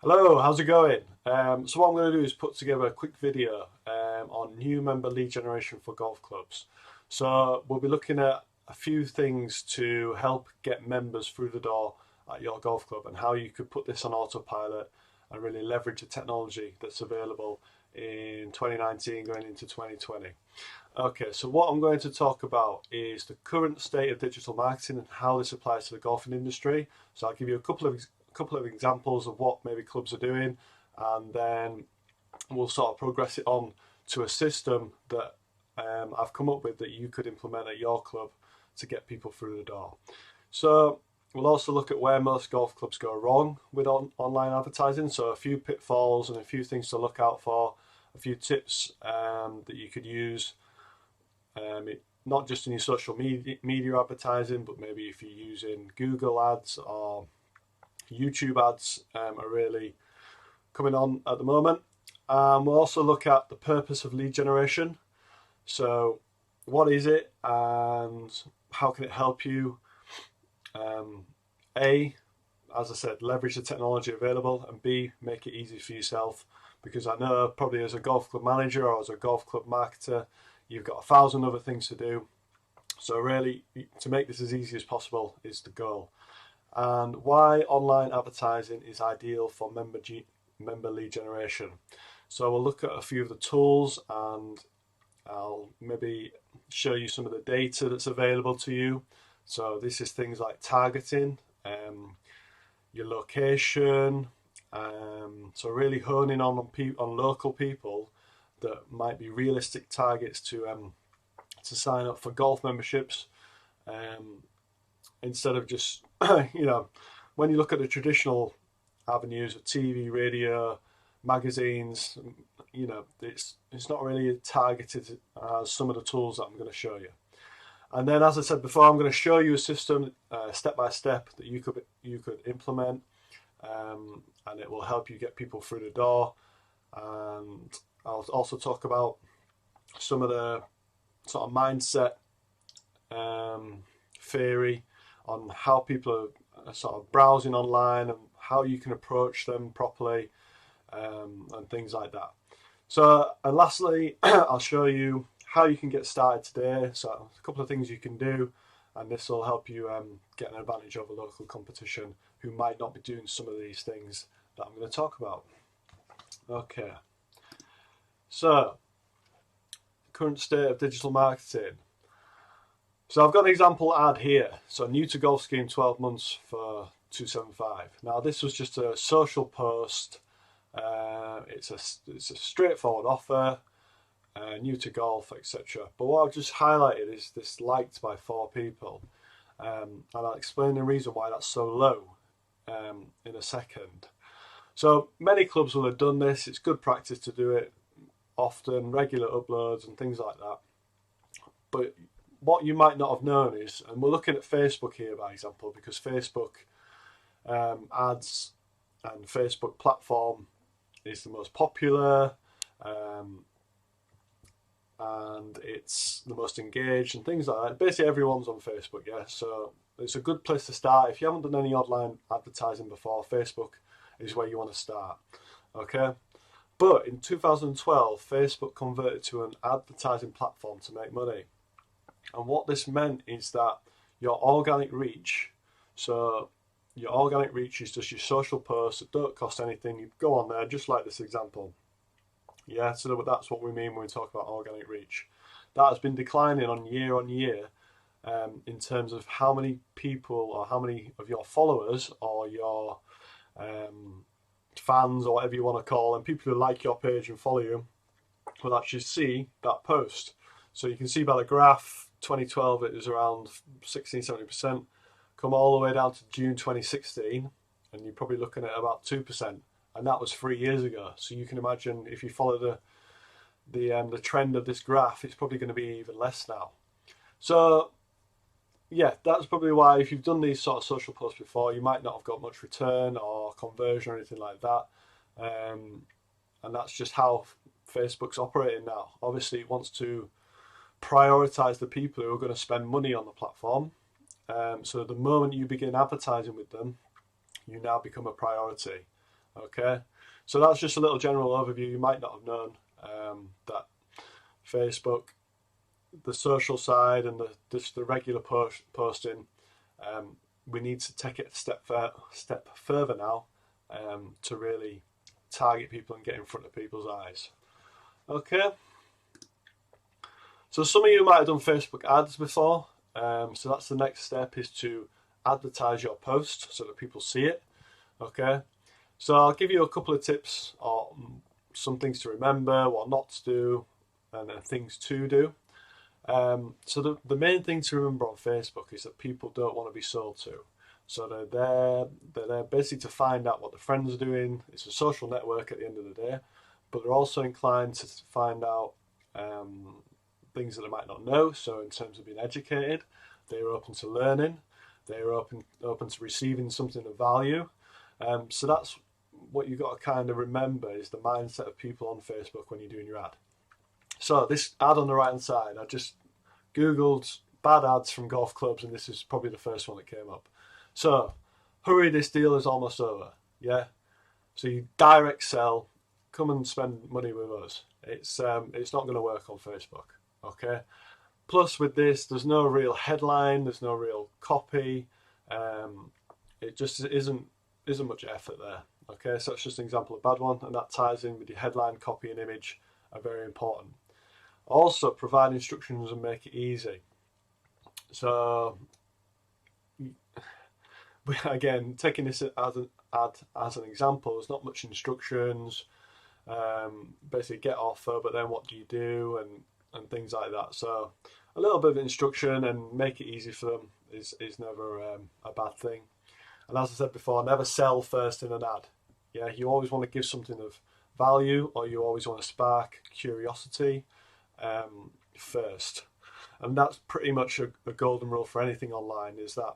Hello, how's it going? So what I'm going to do is put together a quick video on new member lead generation for golf clubs. So we'll be looking at a few things to help get members through the door at your golf club and how you could put this on autopilot and really leverage the technology that's available in 2019 going into 2020. Okay, so what I'm going to talk about is the current state of digital marketing and how this applies to the golfing industry. So I'll give you a couple of examples of what maybe clubs are doing, and then we'll sort of progress it on to a system that I've come up with that you could implement at your club to get people through the door. So we'll also look at where most golf clubs go wrong with online advertising. So a few pitfalls and a few things to look out for, a few tips that you could use. Not just in your social media advertising, but maybe if you're using Google ads or YouTube ads are really coming on at the moment. We'll also look at the purpose of lead generation. So what is it and how can it help you? A, as I said, leverage the technology available, and B, make it easy for yourself, because I know probably as a golf club manager or as a golf club marketer, you've got 1,000 other things to do. So really, to make this as easy as possible is the goal. And why online advertising is ideal for member lead generation. So we'll look at a few of the tools, and I'll maybe show you some of the data that's available to you. So this is things like targeting, your location, so really honing on local people that might be realistic targets to sign up for golf memberships. Instead of just, when you look at the traditional avenues of TV, radio, magazines, it's not really targeted as some of the tools that I'm going to show you. And then, as I said before, I'm going to show you a system step by step that you could implement, and it will help you get people through the door. And I'll also talk about some of the sort of mindset theory on how people are sort of browsing online and how you can approach them properly, and things like that. So, and lastly, I'll show you how you can get started today. So a couple of things you can do, and this will help you get an advantage over local competition who might not be doing some of these things that I'm going to talk about. Okay, so current state of digital marketing. So I've got an example ad here. So new to golf scheme, 12 months for 275. Now this was just a social post. It's a straightforward offer, new to golf, etc. But what I've just highlighted is this liked by 4 people, and I'll explain the reason why that's so low in a second. So many clubs will have done this. It's good practice to do it often, regular uploads and things like that. But what you might not have known is, and we're looking at Facebook here by example, because Facebook ads and Facebook platform is the most popular, and it's the most engaged and things like that. Basically everyone's on Facebook, yeah, so it's a good place to start. If you haven't done any online advertising before, Facebook is where you want to start. Okay, but in 2012 Facebook converted to an advertising platform to make money. And what this meant is that your organic reach, so your organic reach is just your social posts that don't cost anything. You go on there, just like this example. Yeah, so that's what we mean when we talk about organic reach. That has been declining on year, in terms of how many people or how many of your followers or your fans or whatever you want to call them, people who like your page and follow you, will actually see that post. So you can see by the graph, 2012 it was around 16-17%, come all the way down to June 2016, and you're probably looking at about 2%, and that was 3 years ago. So you can imagine if you follow the trend of this graph, it's probably going to be even less now. So yeah, that's probably why if you've done these sort of social posts before, you might not have got much return or conversion or anything like that, and that's just how Facebook's operating now. Obviously it wants to prioritize the people who are going to spend money on the platform. So the moment you begin advertising with them, you now become a priority. Okay, so that's just a little general overview. You might not have known that Facebook, the social side, and just the regular posting, we need to take it a step further now to really target people and get in front of people's eyes. Okay, so some of you might have done Facebook ads before. So that's the next step, is to advertise your post so that people see it. Okay, so I'll give you a couple of tips on some things to remember, what not to do, and things to do. So the main thing to remember on Facebook is that people don't want to be sold to. So they're there basically to find out what their friends are doing. It's a social network at the end of the day, but they're also inclined to find out things that they might not know. So in terms of being educated, they're open to learning. They're open to receiving something of value. So that's what you've got to kind of remember, is the mindset of people on Facebook when you're doing your ad. So this ad on the right hand side, I just Googled bad ads from golf clubs, and this is probably the first one that came up. So, hurry, this deal is almost over. Yeah. So you direct sell, come and spend money with us. It's not going to work on Facebook. Okay. Plus, with this, there's no real headline, there's no real copy. It just isn't much effort there. Okay, so that's just an example of a bad one, and that ties in with your headline, copy, and image are very important. Also, provide instructions and make it easy. So, again, taking this as an ad as an example, there's not much instructions. Basically, get offer, but then what do you do, and things like that. So, a little bit of instruction and make it easy for them is never a bad thing. And as I said before, never sell first in an ad. Yeah, you always want to give something of value, or you always want to spark curiosity first. And that's pretty much a golden rule for anything online, is that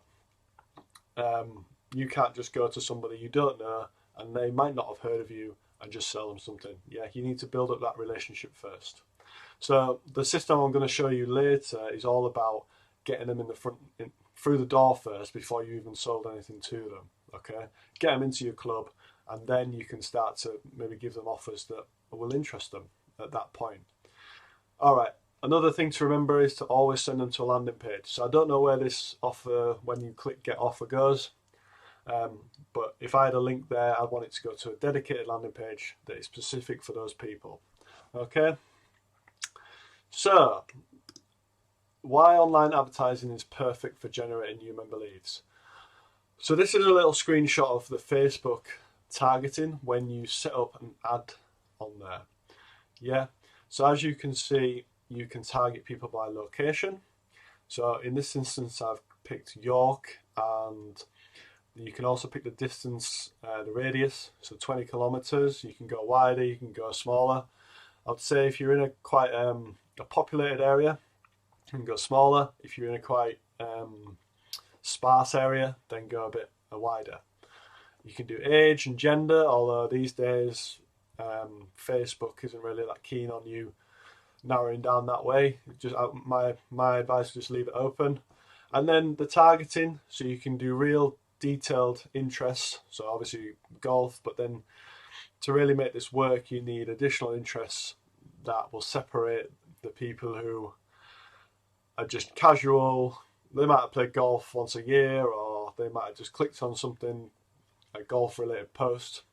you can't just go to somebody you don't know and they might not have heard of you and just sell them something. Yeah, you need to build up that relationship first. So the system I'm going to show you later is all about getting them through the door first before you even sold anything to them. Okay, get them into your club, and then you can start to maybe give them offers that will interest them at that point. All right. Another thing to remember is to always send them to a landing page. So I don't know where this offer, when you click get offer, goes. But if I had a link there, I'd want it to go to a dedicated landing page that is specific for those people. Okay. So, why online advertising is perfect for generating new member leads. So this is a little screenshot of the Facebook targeting when you set up an ad on there. Yeah. So as you can see, you can target people by location. So in this instance, I've picked York, and you can also pick the distance, the radius, so 20 kilometers. You can go wider, you can go smaller. I'd say if you're in a quite a populated area, you can go smaller. If you're in a quite sparse area, then go a bit wider. You can do age and gender, although these days Facebook isn't really that keen on you narrowing down that way. Just my advice is just leave it open. And then the targeting, so you can do real detailed interests. So obviously golf, but then to really make this work, you need additional interests that will separate the people who are just casual. They might have played golf once a year, or they might have just clicked on something, a golf related post.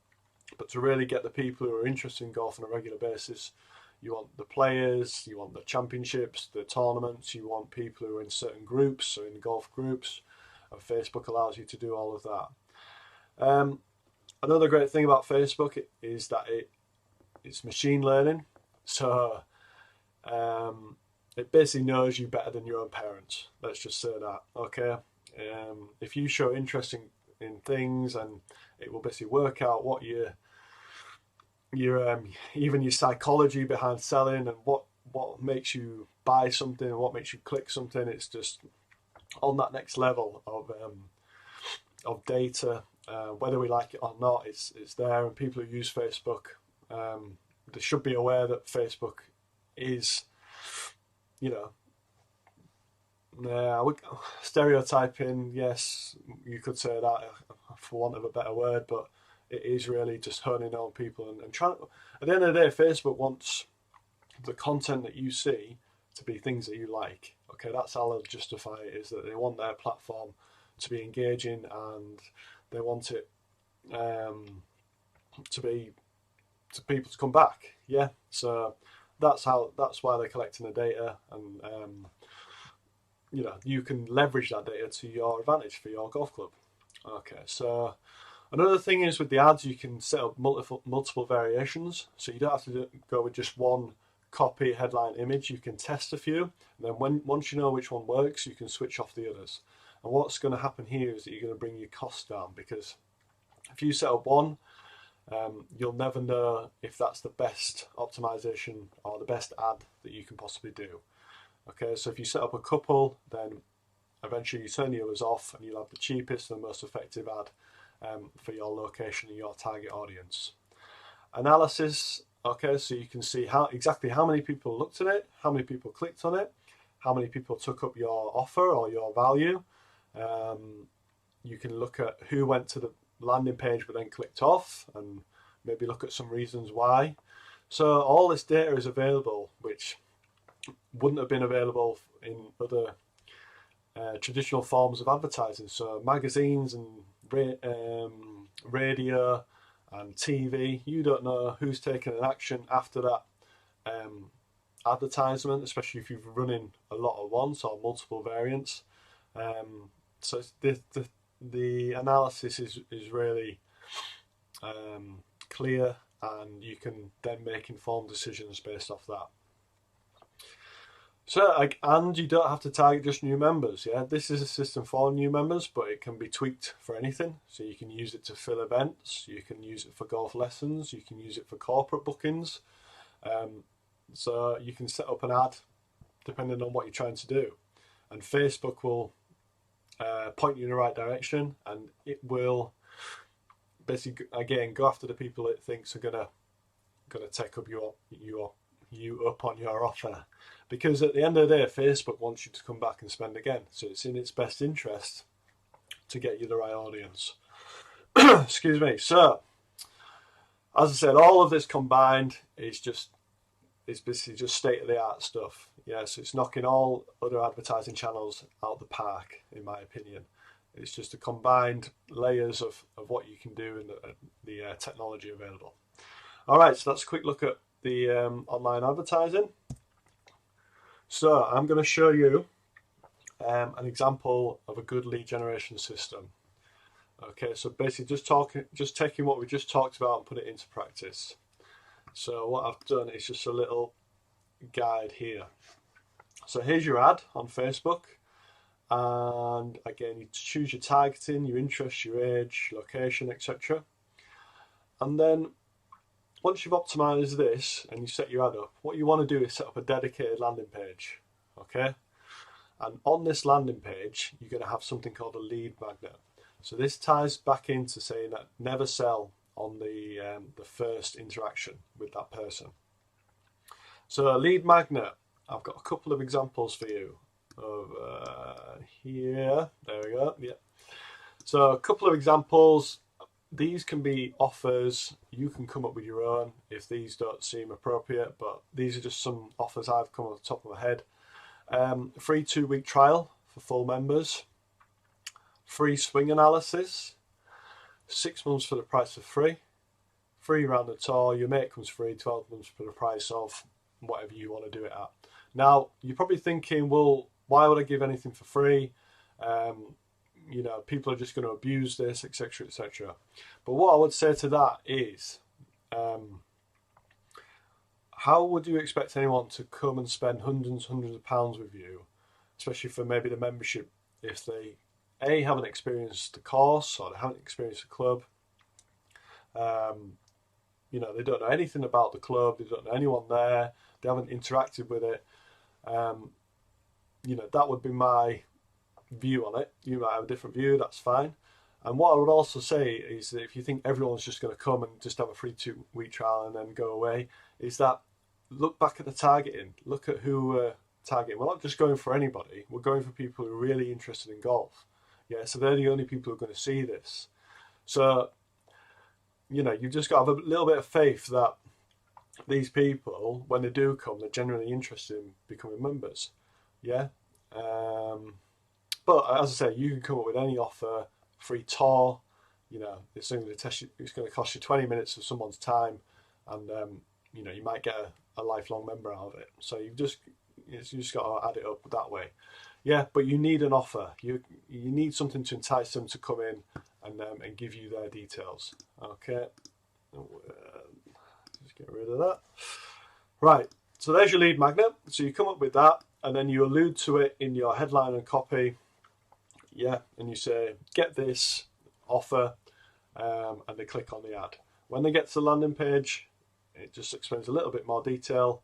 But to really get the people who are interested in golf on a regular basis, you want the players, you want the championships, the tournaments, you want people who are in certain groups, so in golf groups, and Facebook allows you to do all of that. Another great thing about Facebook is that it's machine learning, so it basically knows you better than your own parents. Let's just say that, okay? If you show interest in things, and it will basically work out what your even your psychology behind selling, and what makes you buy something and what makes you click something. It's just on that next level of data. Whether we like it or not, it's there, and people who use Facebook, they should be aware that Facebook is, stereotyping. Yes, you could say that for want of a better word, but it is really just honing on people and trying. At the end of the day, Facebook wants the content that you see to be things that you like. Okay, that's how they'll justify it, is that they want their platform to be engaging and they want it to people to come back. Yeah, so that's why they're collecting the data, and you can leverage that data to your advantage for your golf club. Okay, so another thing is with the ads, you can set up multiple variations, so you don't have to go with just one copy headline image. You can test a few, and then once you know which one works, you can switch off the others. And what's going to happen here is that you're going to bring your costs down, because if you set up one, you'll never know if that's the best optimization or the best ad that you can possibly do. Okay, so if you set up a couple, then eventually you turn the others off and you'll have the cheapest and most effective ad for your location and your target audience. Analysis, okay, so you can see exactly how many people looked at it, how many people clicked on it, how many people took up your offer or your value. You can look at who went to the landing page but then clicked off, and maybe look at some reasons why. So all this data is available, which wouldn't have been available in other traditional forms of advertising. So magazines and radio and TV, you don't know who's taken an action after that advertisement, especially if you're running a lot at once or multiple variants. So the analysis is really clear, and you can then make informed decisions based off that. So, and you don't have to target just new members. Yeah, this is a system for new members, but it can be tweaked for anything. So you can use it to fill events, you can use it for golf lessons, you can use it for corporate bookings. So you can set up an ad depending on what you're trying to do, and Facebook will point you in the right direction, and it will basically again go after the people it thinks are gonna take up you up on your offer, because at the end of the day, Facebook wants you to come back and spend again. So it's in its best interest to get you the right audience. Excuse me. So as I said, all of this combined is basically just state-of-the-art stuff. Yeah, so it's knocking all other advertising channels out the park, in my opinion. It's just a combined layers of what you can do and the technology available. All right, so that's a quick look at the online advertising. So I'm going to show you an example of a good lead generation system. Okay, so basically just taking what we just talked about and put it into practice. So what I've done is just a little guide here. So here's your ad on Facebook, and again you choose your targeting, your interest, your age, location, etc. And then once you've optimized this and you set your ad up, what you want to do is set up a dedicated landing page. Okay, and on this landing page you're going to have something called a lead magnet. So this ties back into saying that never sell on the first interaction with that person. So a lead magnet, I've got a couple of examples for you over here. There we go. Yeah. So a couple of examples. These can be offers. You can come up with your own if these don't seem appropriate, but these are just some offers I've come off the top of my head. Free 2-week trial for full members. Free swing analysis. 6 months for the price of free. Free round the tour. Your mate comes free. 12 months for the price of whatever you want to do it at. Now, you're probably thinking, well, why would I give anything for free? People are just going to abuse this, etc., etc. But what I would say to that is, how would you expect anyone to come and spend hundreds of pounds with you, especially for maybe the membership, if they haven't experienced the course or they haven't experienced the club? They don't know anything about the club, they don't know anyone there, they haven't interacted with it. That would be my view on it. You might have a different view, that's fine. And what I would also say is that if you think everyone's just going to come and just have a free 2-week trial and then go away, is that look back at the targeting, look at who we're targeting. We're not just going for anybody, we're going for people who are really interested in golf. Yeah, so they're the only people who are going to see this. So, you know, you've just got to have a little bit of faith that these people, when they do come, they're genuinely interested in becoming members. Yeah. But as I say, you can come up with any offer, free tour. You know, it's going to test you. It's going to cost you 20 minutes of someone's time, and you know, you might get a lifelong member out of it. So you just got to add it up that way. Yeah, but you need an offer. You need something to entice them to come in and give you their details. Okay, just get rid of that. Right. So there's your lead magnet. So you come up with that, and then you allude to it in your headline and copy. Yeah, and you say, get this offer, and they click on the ad. When they get to the landing page, it just explains a little bit more detail.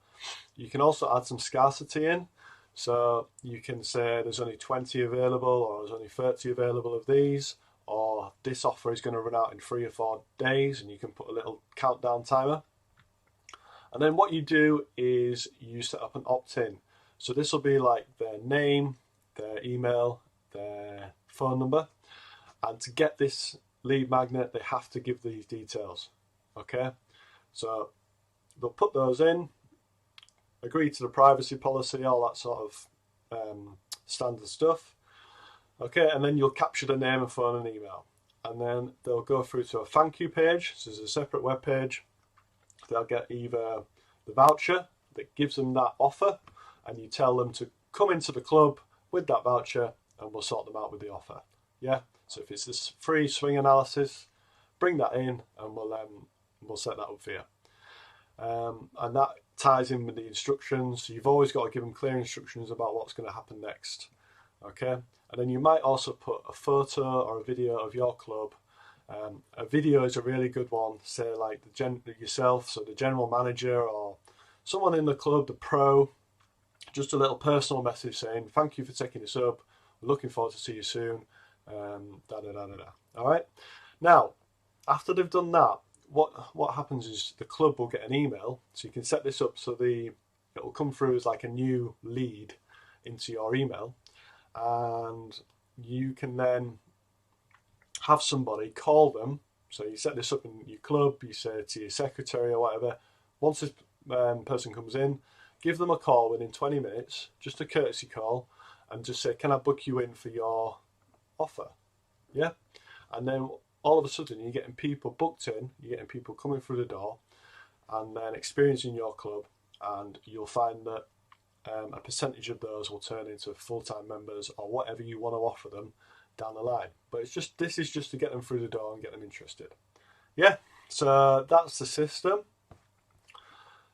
You can also add some scarcity in. So you can say there's only 20 available, or there's only 30 available of these, or this offer is going to run out in 3 or 4 days, and you can put a little countdown timer. And then what you do is you set up an opt-in. So this will be like their name, their email, their phone number. And to get this lead magnet, they have to give these details. Okay? So they'll put those in, agree to the privacy policy, all that sort of standard stuff. Okay, and then you'll capture the name and phone and email. And then they'll go through to a thank you page. So there's a separate web page. They'll get either the voucher that gives them that offer, and you tell them to come into the club with that voucher, and we'll sort them out with the offer. Yeah. So if it's this free swing analysis, bring that in, and we'll set that up for you. And that ties in with the instructions. So you've always got to give them clear instructions about what's going to happen next. Okay. And then you might also put a photo or a video of your club. A video is a really good one. Say like yourself, so the general manager or someone in the club, the pro. Just a little personal message saying, thank you for taking this up. We're looking forward to see you soon. All right. Now, after they've done that, what happens is the club will get an email. So you can set this up so it will come through as like a new lead into your email, and you can then have somebody call them. So you set this up in your club, you say to your secretary or whatever, once this person comes in, give them a call within 20 minutes, just a courtesy call, and just say, can I book you in for your offer? Yeah. And then all of a sudden you're getting people booked in, you're getting people coming through the door and then experiencing your club, and you'll find that a percentage of those will turn into full-time members or whatever you want to offer them down the line. But this is just to get them through the door and get them interested. Yeah, so that's the system.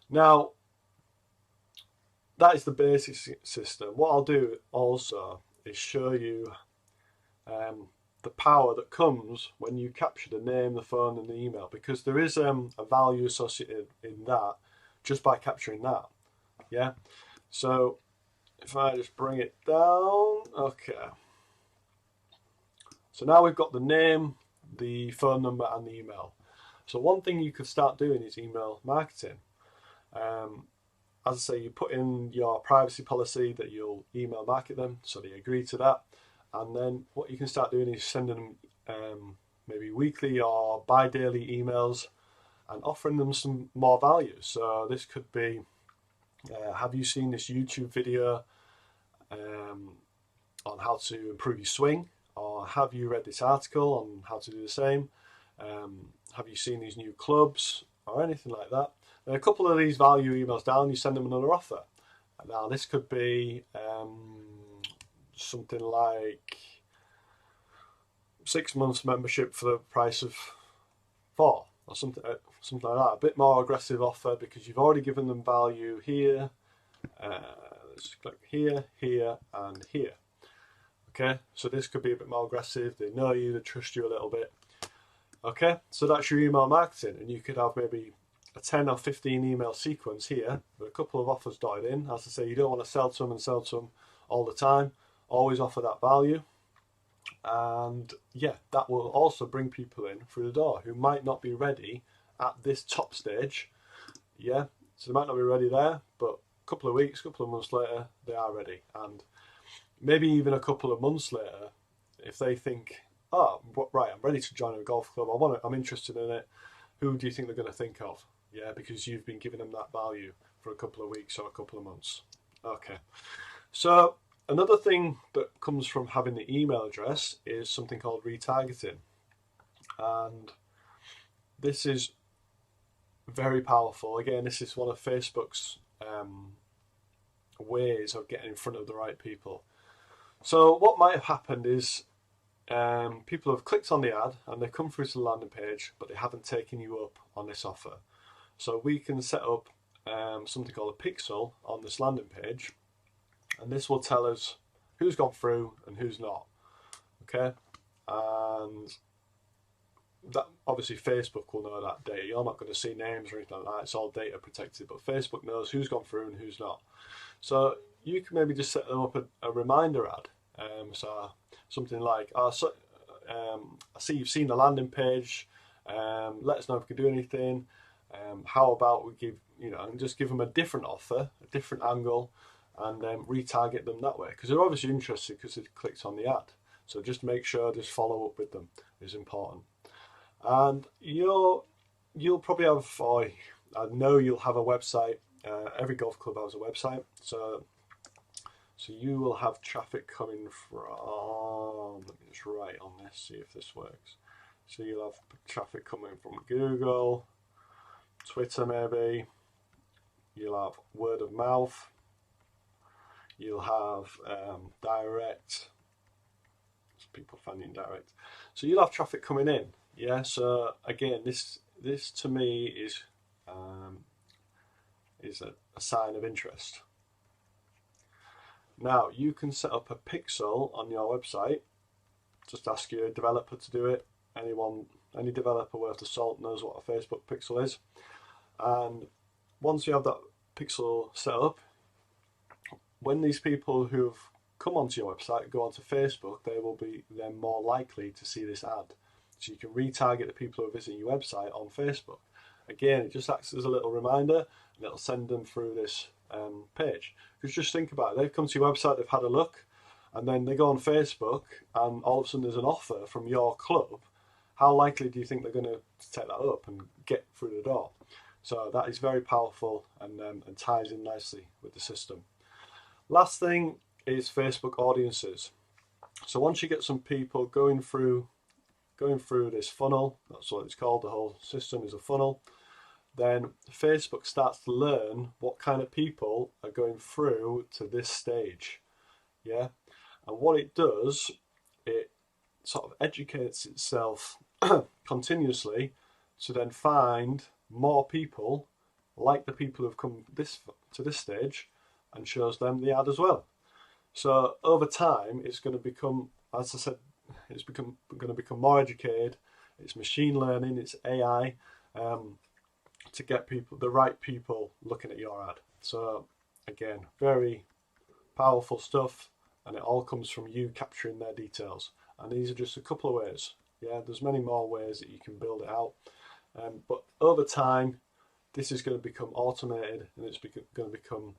Now, that is the basic system. What I'll do also is show you the power that comes when you capture the name, the phone and the email, because there is a value associated in that just by capturing that. Yeah, so if I just bring it down, okay. So now we've got the name, the phone number and the email. So one thing you could start doing is email marketing. As I say, you put in your privacy policy that you'll email market them, so they agree to that. And then what you can start doing is sending them maybe weekly or bi-daily emails and offering them some more value. So this could be, have you seen this YouTube video on how to improve your swing? Or have you read this article on how to do the same? Have you seen these new clubs or anything like that? And a couple of these value emails down, you send them another offer. Now this could be something like 6 months membership for the price of 4, or something like that. A bit more aggressive offer because you've already given them value here. Let's click here, here, and here. Okay, so this could be a bit more aggressive. They know you, they trust you a little bit. Okay, so that's your email marketing, and you could have maybe a 10 or 15 email sequence here with a couple of offers dotted in. As I say, you don't want to sell to them all the time. Always offer that value. And yeah, that will also bring people in through the door who might not be ready at this top stage. Yeah, so they might not be ready there, but a couple of weeks, couple of months later, they are ready. And maybe even a couple of months later, if they think, oh, right, I'm ready to join a golf club, I'm interested in it, who do you think they're going to think of? Yeah, because you've been giving them that value for a couple of weeks or a couple of months. Okay. So another thing that comes from having the email address is something called retargeting. And this is very powerful. Again, this is one of Facebook's ways of getting in front of the right people. So what might have happened is people have clicked on the ad and they come through to the landing page, but they haven't taken you up on this offer. So we can set up something called a pixel on this landing page, and this will tell us who's gone through and who's not. Okay, and that obviously Facebook will know that data. You're not going to see names or anything like that. It's all data protected, but Facebook knows who's gone through and who's not. So you can maybe just set them up a reminder ad. So something like, I see you've seen the landing page. Let us know if we can do anything. How about we give, and just give them a different offer, a different angle, and retarget them that way, because they're obviously interested because they've clicked on the ad. So just make sure, just follow up with them is important. And you'll probably have, or I know you'll have a website. Every golf club has a website, so you will have traffic coming from. Let me just write on this, see if this works. So you'll have traffic coming from Google, Twitter, maybe. You'll have word of mouth. You'll have direct. People finding direct. So you'll have traffic coming in. Yeah, so again, this to me is a sign of interest. Now you can set up a pixel on your website. Just ask your developer to do it. Any developer worth the salt knows what a Facebook pixel is. And once you have that pixel set up, when these people who've come onto your website go onto Facebook, they will be then more likely to see this ad. So you can retarget the people who are visiting your website on Facebook. Again, it just acts as a little reminder, and it'll send them through this page. Because just think about it, they've come to your website, they've had a look, and then they go on Facebook, and all of a sudden there's an offer from your club. How likely do you think they're going to take that up and get through the door? So that is very powerful and ties in nicely with the system. Last thing is Facebook audiences. So once you get some people going through this funnel, that's what it's called, the whole system is a funnel, then Facebook starts to learn what kind of people are going through to this stage. Yeah, and what it does, it sort of educates itself continuously to then find more people like the people who've come to this stage and shows them the ad as well. So over time, it's going to become, as I said, it's going to become more educated. It's machine learning, it's AI, to get the right people looking at your ad. So again, very powerful stuff, and it all comes from you capturing their details. And these are just a couple of ways. Yeah, there's many more ways that you can build it out. But over time, this is going to become automated, and it's going to become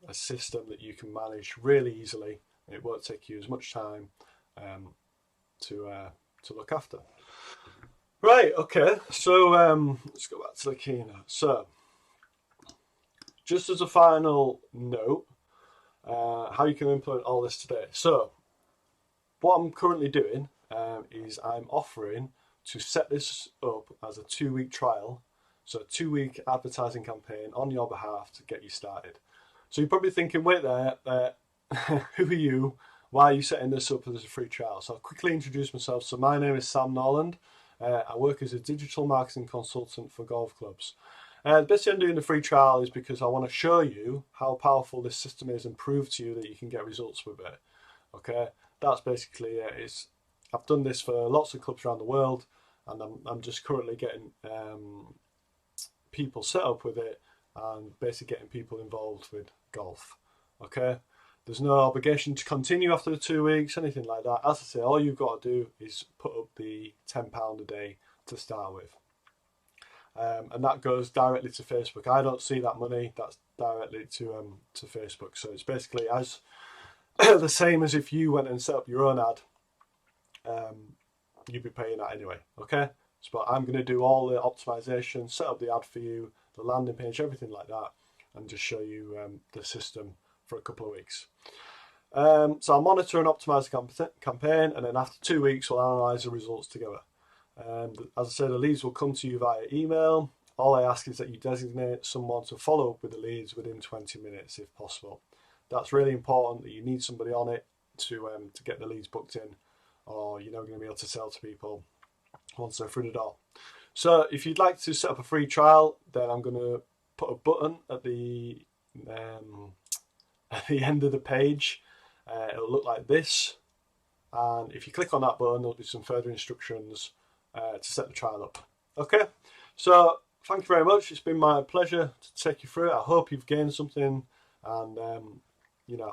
a system that you can manage really easily. It won't take you as much time to look after. Right, okay, so let's go back to the keynote. So, just as a final note, how you can implement all this today. So, what I'm currently doing is I'm offering to set this up as a 2-week trial, so a 2-week advertising campaign on your behalf to get you started. So you're probably thinking, wait there, who are you? Why are you setting this up as a free trial? So I'll quickly introduce myself. So my name is Sam Norland. I work as a digital marketing consultant for golf clubs. The best thing I'm doing the free trial is because I want to show you how powerful this system is and prove to you that you can get results with it. Okay, that's basically it. I've done this for lots of clubs around the world, and I'm just currently getting people set up with it and basically getting people involved with golf. Okay, there's no obligation to continue after the 2 weeks, anything like that. As I say, all you've got to do is put up the £10 a day to start with. And that goes directly to Facebook. I don't see that money. That's directly to Facebook. So it's basically as the same as if you went and set up your own ad. You'd be paying that anyway. Okay, But I'm going to do all the optimization, set up the ad for you, the landing page, everything like that, and just show you the system for a couple of weeks. So I'll monitor and optimize the campaign, and then after 2 weeks, we'll analyze the results together. As I said, the leads will come to you via email. All I ask is that you designate someone to follow up with the leads within 20 minutes if possible. That's really important, that you need somebody on it to get the leads booked in, or you're not going to be able to sell to people once they're through the door. So if you'd like to set up a free trial, then I'm going to put a button at the end of the page. It'll look like this, and if you click on that button, there'll be some further instructions to set the trial up. Okay, so thank you very much. It's been my pleasure to take you through it. I hope you've gained something and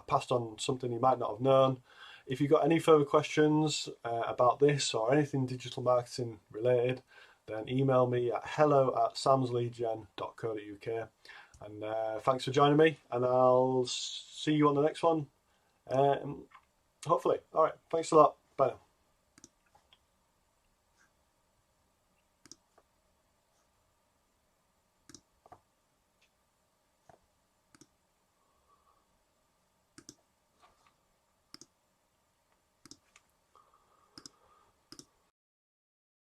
passed on something you might not have known. If you've got any further questions about this or anything digital marketing related, then email me at hello@samsleadgen.co.uk. And thanks for joining me, and I'll see you on the next one. Hopefully. All right. Thanks a lot. Bye now.